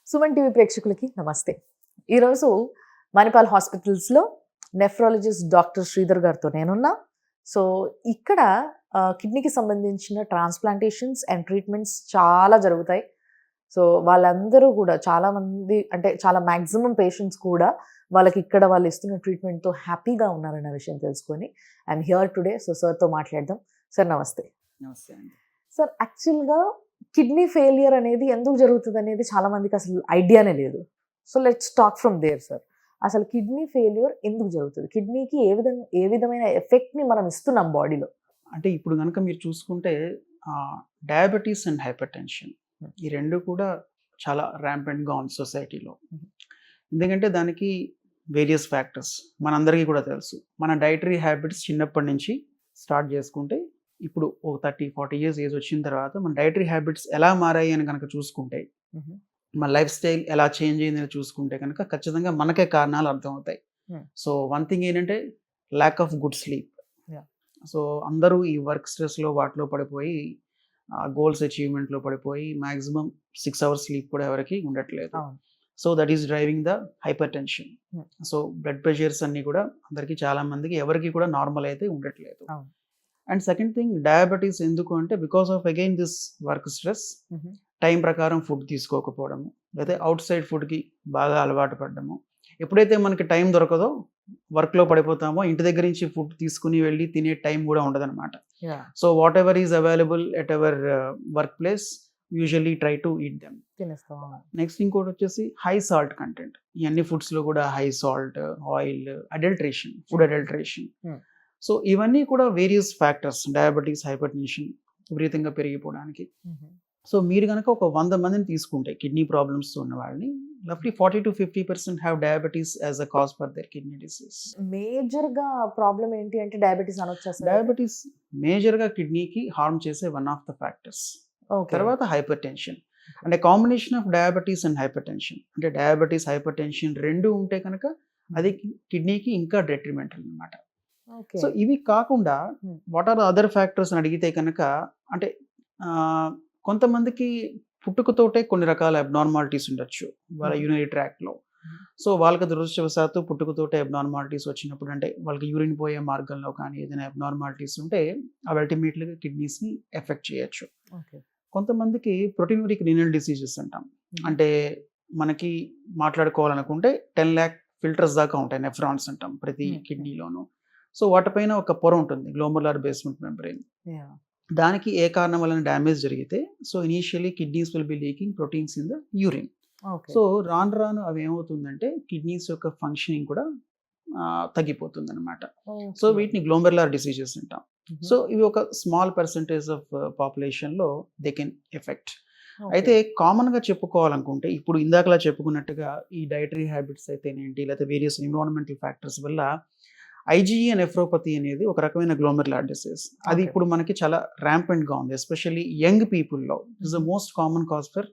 Suman TV ప్రేక్షకులకి నమస్తే. ఈరోజు మణిపాల్ హాస్పిటల్స్‌లో నెఫ్రాలజిస్ట్ డాక్టర్ శ్రీధర్ గారితో నేనున్నా. సో, ఇక్కడ కిడ్నీకి సంబంధించిన ట్రాన్స్‌ప్లాంటేషన్స్ అండ్ ట్రీట్మెంట్స్ చాలా జరుగుతాయి. సో, వాళ్ళందరూ కూడా చాలామంది అంటే చాలా మాక్సిమం పేషెంట్స్ కూడా వాళ్ళకి ఇక్కడ వాళ్ళు ఇస్తున్న ట్రీట్మెంట్‌తో హ్యాపీగా ఉన్నారన్న విషయం తెలుసుకొని ఐయామ్ హియర్ టుడే. సో, సార్‌తో మాట్లాడదాం. సార్ నమస్తే. నమస్తే అండి. సార్ యాక్చువల్‌గా కిడ్నీ ఫెయిల్యూర్ అనేది ఎందుకు జరుగుతదనేది చాలా మందికి అసలు ఐడియానే లేదు. So, let's talk from there sir. అసలు కిడ్నీ ఫెయిల్యూర్ ఎందుకు జరుగుతది? కిడ్నీకి ఏ విధమైన ఎఫెక్ట్‌ని మనం ఇస్తున్నాం బాడీలో? అంటే ఇప్పుడు గనుక మీరు చూసుకుంటే డయాబెటీస్ అండ్ హైపర్‌టెన్షన్ ఈ 2 కూడా చాలా ర్యాంపెంట్‌గా ఉంది సొసైటీలో. ఎందుకంటే దానికి వేరియస్ ఫ్యాక్టర్స్ మనందరికీ కూడా తెలుసు. మన డైటరీ హ్యాబిట్స్ చిన్నప్పటి నుంచి స్టార్ట్ చేసుకుంటే ఇప్పుడు ఒక 30-40 ఇయర్స్ ఏజ్ వచ్చిన తర్వాత మన డైటరీ హ్యాబిట్స్ ఎలా మారాయి అని కనుక చూసుకుంటే, మన లైఫ్ స్టైల్ ఎలా చేంజ్ అయిందని చూసుకుంటే కనుక ఖచ్చితంగా మనకే కారణాలు అర్థమవుతాయి. సో వన్ థింగ్ ఏంటంటే lack of good sleep. So అందరూ ఈ వర్క్ స్ట్రెస్లో వాటిలో పడిపోయి గోల్స్ అచీవ్మెంట్లో పడిపోయి మ్యాక్సిమం 6 అవర్స్ స్లీప్ కూడా ఎవరికి ఉండట్లేదు. So that is driving the hypertension. So blood pressures అన్నీ కూడా అందరికీ చాలా మందికి ఎవరికి కూడా నార్మల్ అయితే ఉండట్లేదు. అండ్ సెకండ్ థింగ్ డయాబెటీస్ ఎందుకు అంటే because of again this work stress, time ప్రకారం ఫుడ్ తీసుకోకపోవడము, లేదా అవుట్ సైడ్ ఫుడ్కి బాగా అలవాటు పడ్డము. ఎప్పుడైతే మనకి టైం దొరకదో వర్క్లో పడిపోతామో ఇంటి దగ్గర నుంచి ఫుడ్ తీసుకుని వెళ్ళి తినే టైం కూడా ఉండదన్నమాట. So what ever is available at our work place usually try to eat them. Next ఇంకోటి వచ్చేసి హై సాల్ట్ కంటెంట్. ఈ అన్ని ఫుడ్స్లో కూడా high salt, oil, adulteration, food adulteration. So ఇవన్నీ కూడా various factors diabetes, hyper tension విపరీతంగా పెరిగిపోవడానికి. సో మీరు కనుక ఒక 100 మందిని తీసుకుంటే కిడ్నీ ప్రాబ్లమ్స్ ఉన్న వాళ్ళని రఫ్లీ 40-50% have diabetes as a cause for their kidney disease. మేజర్‌గా ప్రాబ్లమ్ ఏంటి అంటే డయాబెటీస్ అనొచ్చా సార్? డయాబెటీస్ మేజర్‌గా కిడ్నీకి హార్మ్ చేసే వన్ ఆఫ్ ద ఫ్యాక్టర్స్. తర్వాత హైపర్ టెన్షన్ అంటే combination of diabetes and hyper tension. అంటే డయాబెటీస్, హైపర్ టెన్షన్ 2 ఉంటే కనుక అది కిడ్నీకి ఇంకా డెట్రిమెంటల్ అన్నమాట. సో ఇవి కాకుండా వాట్ ఆర్ అదర్ ఫ్యాక్టర్స్ అని అడిగితే కనుక అంటే కొంతమందికి పుట్టుకతోటే కొన్ని రకాల అబ్నార్మాలిటీస్ ఉండొచ్చు వాళ్ళ యూరినరీ ట్రాక్ట్లో. సో వాళ్ళకి దురదృష్టవశాత్తు పుట్టుకతోటే అబ్నార్మాలిటీస్ వచ్చినప్పుడు అంటే వాళ్ళకి యూరిన్ పోయే మార్గంలో కానీ ఏదైనా అబ్నార్మాలిటీస్ ఉంటే అవి అల్టిమేట్లీగా కిడ్నీస్ని ఎఫెక్ట్ చేయొచ్చు. కొంతమందికి ప్రోటీనూరిక్ రీనల్ డిసీజెస్ అంటాం. అంటే మనకి మాట్లాడుకోవాలనుకుంటే 10 lakh ఫిల్టర్స్ దాకా ఉంటాయి, నెఫ్రాన్స్ అంటాం ప్రతి కిడ్నీలోనూ. సో వాటిపైన ఒక పొర ఉంటుంది, గ్లోమరులర్ బేస్మెంట్ మెంబ్రేన్. దానికి ఏ కారణం వలన డ్యామేజ్ జరిగితే so initially kidneys will be leaking proteins in the urine. So రాను రాను అవి ఏమవుతుందంటే కిడ్నీస్ యొక్క ఫంక్షనింగ్ కూడా తగ్గిపోతుంది అనమాట. సో వీటిని గ్లోమరులర్ డిసీజెస్ అంటాం. సో ఇవి ఒక స్మాల్ పర్సంటేజ్ ఆఫ్ పాపులేషన్లో దే కెన్ ఎఫెక్ట్. అయితే కామన్గా చెప్పుకోవాలనుకుంటే ఇప్పుడు ఇందాకలా చెప్పుకున్నట్టుగా ఈ డైటరీ హ్యాబిట్స్ అయితేనేంటి లేదా వేరియస్ ఎన్విరాన్మెంటల్ ఫ్యాక్టర్స్ వల్ల ఐజీఈ నెఫ్రోపతి అనేది ఒక రకమైన గ్లోమెరులర్ డిసీజ్. అది ఇప్పుడు మనకి చాలా ర్యాంపెంట్గా ఉంది, ఎస్పెషల్లీ యంగ్ పీపుల్లో. It's the most common cause for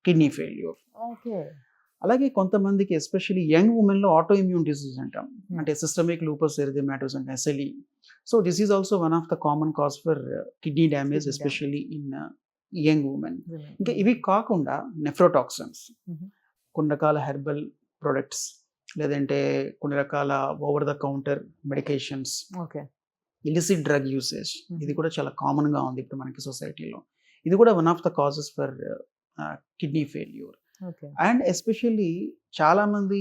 kidney failure. అలాగే కొంతమందికి ఎస్పెషల్లీ యంగ్ ఉమెన్లో ఆటో ఇమ్యూన్ డిసీజ్ అంటాం, అంటే systemic lupus erythematosus and SLE. So this is also one of the common cause for kidney damage especially in young women. ఇంకా ఇవి కాకుండా నెఫ్రోటాక్సిన్స్, కొన్ని రకాల హెర్బల్ ప్రొడక్ట్స్, లేదంటే కొన్ని రకాల over the counter medications, illicit drug usage, ఇది కూడా చాలా కామన్గా ఉంది ఇప్పుడు మనకి సొసైటీలో. ఇది కూడా one of the causes for kidney failure. And especially చాలా మంది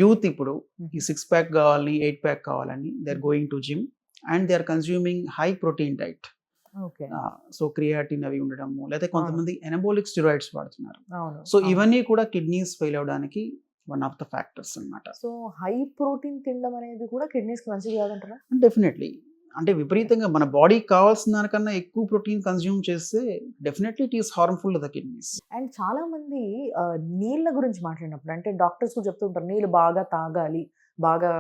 యూత్ ఇప్పుడు ఈ 6 pack కావాలని 8 pack కావాలని they are going to gym and they are consuming high protein diet. So creatine అవి ఉండడము, లేదా కొంతమంది ఎనబోలిక్ స్టెరాయిడ్స్ వాడుతున్నారు. సో ఇవన్నీ కూడా కిడ్నీస్ ఫెయిల్ అవడానికి వన్ ఆఫ్ ద ఫ్యాక్టర్స్ అన్నమాట. సో హై ప్రోటీన్ తినడం అనేది కూడా కిడ్నీస్కి మంచిది కాదంటారా? డెఫినెట్లీ. అంటే విపరీతంగా మన బాడీకి కావాల్సిన దానికన్నా ఎక్కువ ప్రోటీన్ కన్జ్యూమ్ చేస్తే definitely it is harmful to the kidneys. And చాలా మంది నీళ్ళ గురించి మాట్లాడినప్పుడు అంటే డాక్టర్స్ కూడా చెప్తుంటారు నీళ్ళు బాగా తాగాలి, బాగా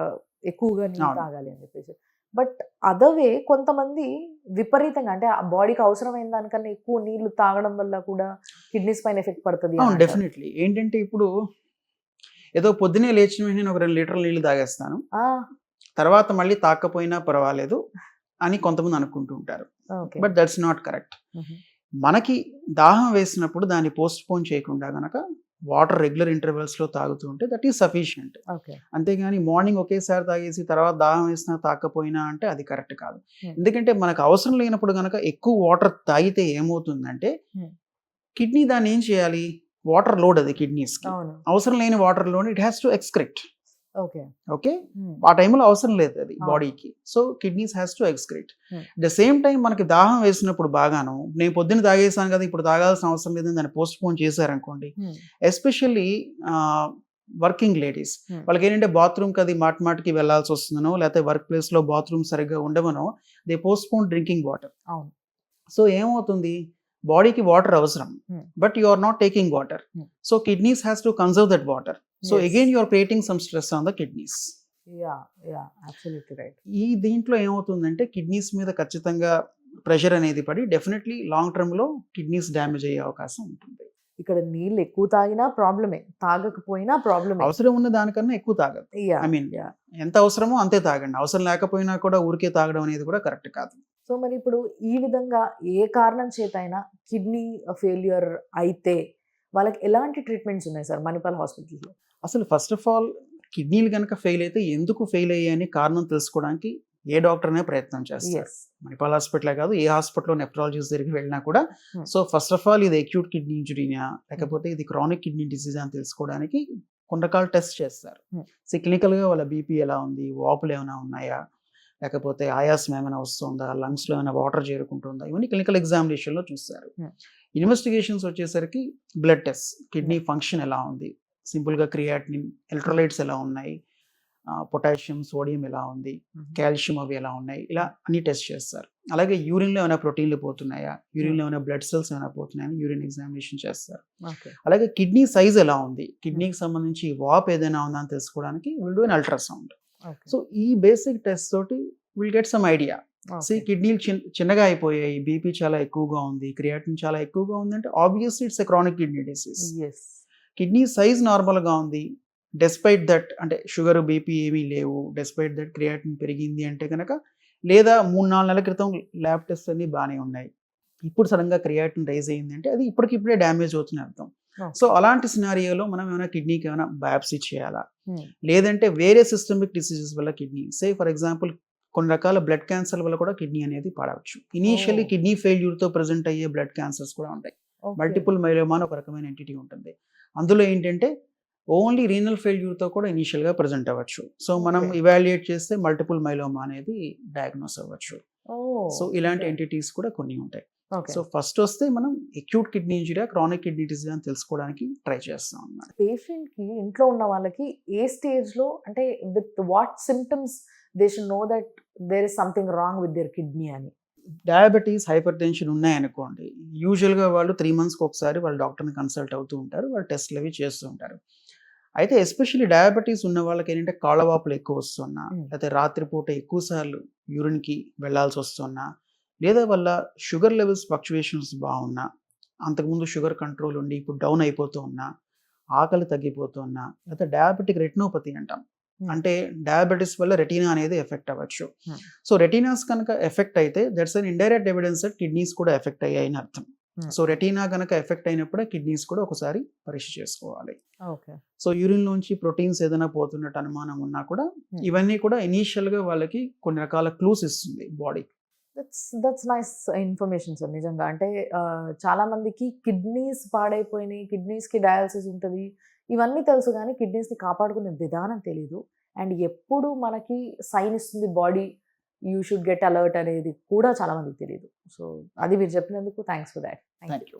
ఎక్కువగా నీళ్ళు తాగాలి అని చెప్పేసి. బట్ అదవే కొంతమంది విపరీతంగా అంటే ఆ బాడీకి అవసరమైన దానికన్నా ఎక్కువ నీళ్లు తాగడం వల్ల కూడా కిడ్నీస్ పైన ఎఫెక్ట్ పడుతుంది. డెఫినెట్లీ. ఏంటంటే ఇప్పుడు ఏదో పొద్దునే లేచిన వెంటనే ఒక 2 లీటర్ల నీళ్ళు తాగేస్తాను, తర్వాత మళ్ళీ తాకపోయినా పర్వాలేదు అని కొంతమంది అనుకుంటూ ఉంటారు. But that's not correct. మనకి దాహం వేసినప్పుడు దాన్ని పోస్ట్ పోన్ చేయకుండా గనక వాటర్ రెగ్యులర్ ఇంటర్వెల్స్లో తాగుతూ ఉంటే దట్ ఈస్ సఫిషియంట్. ఓకే. అంతేగాని మార్నింగ్ ఒకేసారి తాగేసి తర్వాత దాహం వేసినా తాకపోయినా అంటే అది కరెక్ట్ కాదు. Hmm. ఎందుకంటే మనకు అవసరం లేనప్పుడు కనుక ఎక్కువ వాటర్ తాగితే ఏమవుతుందంటే Hmm. కిడ్నీ దాన్ని ఏం చేయాలి, వాటర్ లోడ్ అది కిడ్నీస్కి. అవును. అవసరం లేని water load it has to excrete. Okay. Okay, Hmm. ఆ టైంలో అవసరం లేదు అది అవును. బాడీకి. So kidneys has to excrete. Hmm. The same time మనకి దాహం వేసినప్పుడు బాగాను నేను పొద్దున్న తాగేసాను కదా ఇప్పుడు తాగాల్సిన అవసరం లేదని దాన్ని పోస్ట్ పోన్ చేశారనుకోండి, Hmm. Especially working ladies, Hmm. వాళ్ళకి ఏంటంటే బాత్రూమ్కి అది మాటికి వెళ్ళాల్సి వస్తుందనో లేకపోతే వర్క్ ప్లేస్లో బాత్రూమ్ సరిగ్గా ఉండవనో they postpone drinking water. అవును. సో ఏమవుతుంది, బాడీకి వాటర్ అవసరం Hmm. But you are not taking water. Hmm. So kidneys has to conserve that water. So Yes. Again you are creating some stress on the kidneys. Yeah absolutely right. ఈ దీంట్లో ఏమవుతుందంటే kidneys మీద ఖచ్చితంగా pressure అనేది పడి definitely long టర్మ్లో kidneys damage అయ్యే అవకాశం ఉంటుంది. ఇక్కడ నీళ్ళు ఎక్కువ తాగినా ప్రాబ్లమే, తాగకపోయినా ప్రాబ్లమే. అవసరం ఉన్న దానికన్నా ఎక్కువ తాగదు. Yeah I mean yeah. ఎంత అవసరమో అంతే తాగండి, అవసరం లేకపోయినా కూడా ఊరికే తాగడం అనేది కూడా కరెక్ట్ కాదు. సో మరి ఇప్పుడు ఈ విధంగా ఏ కారణం చేతైనా కిడ్నీ ఫెయిల్యూర్ అయితే వాళ్ళకి ఎలాంటి ట్రీట్మెంట్స్ ఉన్నాయి సార్ మణిపాల్ హాస్పిటల్లో? అసలు ఫస్ట్ ఆఫ్ ఆల్ కిడ్నీలు కనుక ఫెయిల్ అయితే ఎందుకు ఫెయిల్ అయ్యాయని కారణం తెలుసుకోవడానికి ఏ డాక్టర్ అనే ప్రయత్నం చేస్తారు. ఎస్. మణిపాల్ హాస్పిటలే కాదు, ఏ హాస్పిటల్లో నెఫ్రాలజిస్ట్ దగ్గరికి వెళ్ళినా కూడా Hmm. So first of all ఇది అక్యూట్ కిడ్నీ ఇంజురీనా లేకపోతే ఇది క్రానిక్ కిడ్నీ డిసీజ్ అని తెలుసుకోవడానికి కొన్ని రకాల టెస్ట్ చేస్తారు. Hmm. సో క్లినికల్గా వాళ్ళ బీపీ ఎలా ఉంది, వాపులు ఏమైనా ఉన్నాయా, లేకపోతే ఆయాసం ఏమైనా వస్తుందా, లంగ్స్లో ఏమైనా వాటర్ చేరుకుంటుందా, ఇవన్నీ క్లినికల్ ఎగ్జామినేషన్లో చూస్తారు. Hmm. ఇన్వెస్టిగేషన్స్ వచ్చేసరికి బ్లడ్ టెస్ట్, కిడ్నీ ఫంక్షన్ ఎలా ఉంది, సింపుల్గా క్రియాటినిన్, ఎలక్ట్రోలైట్స్ ఎలా ఉన్నాయి, పొటాషియం, సోడియం ఎలా ఉంది, కాల్షియం అవి ఎలా ఉన్నాయి, ఇలా అన్ని టెస్ట్ చేస్తారు. అలాగే యూరిన్లో ఏమైనా ప్రోటీన్లు పోతున్నాయా, యూరిన్లో ఏమైనా బ్లడ్ సెల్స్ ఏమైనా పోతున్నాయని యూరిన్ ఎగ్జామినేషన్ చేస్తారు. ఓకే. అలాగే కిడ్నీ సైజ్ ఎలా ఉంది, కిడ్నీకి సంబంధించి వాప్ ఏదైనా ఉందా అని తెలుసుకోవడానికి will do an ultrasound. Okay. So ఈ బేసిక్ టెస్ట్ తోటి will get some idea. So ఈ కిడ్నీలు చిన్నగా అయిపోయాయి, బీపీ చాలా ఎక్కువగా ఉంది, క్రియాటిన్ చాలా ఎక్కువగా ఉంది అంటే obviously it's a chronic kidney disease. Yes. Kidney size నార్మల్గా ఉంది, డెస్పైట్ దట్ అంటే షుగర్ బీపీ ఏమీ లేవు, డెస్పైట్ దట్ క్రియాటిన్ పెరిగింది అంటే కనుక, లేదా 3-4 నెలల క్రితం ల్యాబ్ టెస్ట్ అన్ని బాగానే ఉన్నాయి, ఇప్పుడు సడన్గా క్రియాటిన్ రైజ్ అయింది అంటే అది ఇప్పటికిప్పుడే డ్యామేజ్ అవుతుంది అర్థం. సో అలాంటి సినారియోలో మనం ఏమైనా కిడ్నీకి ఏమైనా బయాప్సీ చేయాలా, లేదంటే వేరే సిస్టమిక్ డిసీజెస్ వల్ల కిడ్నీ, సే ఫర్ ఎగ్జాంపుల్ కొన్ని రకాల బ్లడ్ క్యాన్సర్ వల్ల కూడా కిడ్నీ అనేది పాడవచ్చు. ఇనీషియల్లీ కిడ్నీ ఫెయిల్యూర్తో ప్రజెంట్ అయ్యే బ్లడ్ క్యాన్సర్స్ కూడా ఉంటాయి. మల్టిపుల్ మైలోమా అని ఒక రకమైన ఎంటిటీ ఉంటుంది. అందులో ఏంటంటే ఓన్లీ రీనల్ ఫెయిల్యూర్తో కూడా ఇనీషియల్గా ప్రజెంట్ అవ్వచ్చు. సో మనం ఇవాల్యుయేట్ చేస్తే మల్టిపుల్ మైలోమా అనేది డయాగ్నోస్ అవ్వచ్చు. సో ఇలాంటి ఎంటిటీస్ కూడా కొన్ని ఉంటాయి. సో ఫస్ట్ వస్తే మనం acute kidney injury, chronic kidney disease అని తెలుసుకోవడానికి ట్రై చేస్తాం అన్నమాట. పేషెంట్కి ఇంట్లో ఉన్న వాళ్ళకి ఏ స్టేజ్లో అంటే with what symptoms they should know that there is something wrong with their kidney అని? డయాబెటీస్, హైపర్ టెన్షన్ ఉన్నాయనుకోండి, యూజువల్గా వాళ్ళు 3 monthsకి ఒకసారి వాళ్ళ డాక్టర్ని కన్సల్ట్ అవుతూ ఉంటారు, వాళ్ళు టెస్ట్లు అవి చేస్తూ ఉంటారు. అయితే ఎస్పెషల్లీ డయాబెటీస్ ఉన్న వాళ్ళకి ఏంటంటే కాళ్ళవాపులు ఎక్కువ వస్తున్నా, లేకపోతే రాత్రిపూట ఎక్కువసార్లు యూరిన్కి వెళ్ళాల్సి వస్తున్నా, లేదా వల్ల షుగర్ లెవెల్స్ ఫ్లక్చువేషన్స్ బాగున్నా, అంతకుముందు షుగర్ కంట్రోల్ ఉండి ఇప్పుడు డౌన్ అయిపోతూ ఉన్నా, ఆకలి తగ్గిపోతూ ఉన్నా, లేకపోతే డయాబెటిక్ రెటినోపతి అంటాం, అంటే డయాబెటీస్ వల్ల రెటీనా అనేది ఎఫెక్ట్ అవ్వచ్చు. సో రెటీనాస్ కనుక ఎఫెక్ట్ అయితే that's an indirect evidence that kidneys కూడా ఎఫెక్ట్ అయ్యాయని అర్థం. సో రెటీనా కనుక ఎఫెక్ట్ అయినప్పుడే కిడ్నీస్ కూడా ఒకసారి పరీక్ష చేసుకోవాలి. సో యూరిన్ లోంచి ప్రోటీన్స్ ఏదైనా పోతున్నట్టు అనుమానం ఉన్నా కూడా ఇవన్నీ కూడా ఇనీషియల్గా వాళ్ళకి కొన్ని రకాల క్లూస్ ఇస్తుంది body. That's nice information sir. నిజంగా అంటే చాలా మందికి కిడ్నీస్ పాడైపోయినాయి, కిడ్నీస్కి డయాలసిస్ ఉంటుంది, ఇవన్నీ తెలుసు కానీ కిడ్నీస్ని కాపాడుకునే విధానం తెలీదు. అండ్ ఎప్పుడు మనకి సైన్ ఇస్తుంది body you should get alert అనేది కూడా చాలా మందికి తెలియదు. సో అది మీరు చెప్పినందుకు thanks for that. Thank you.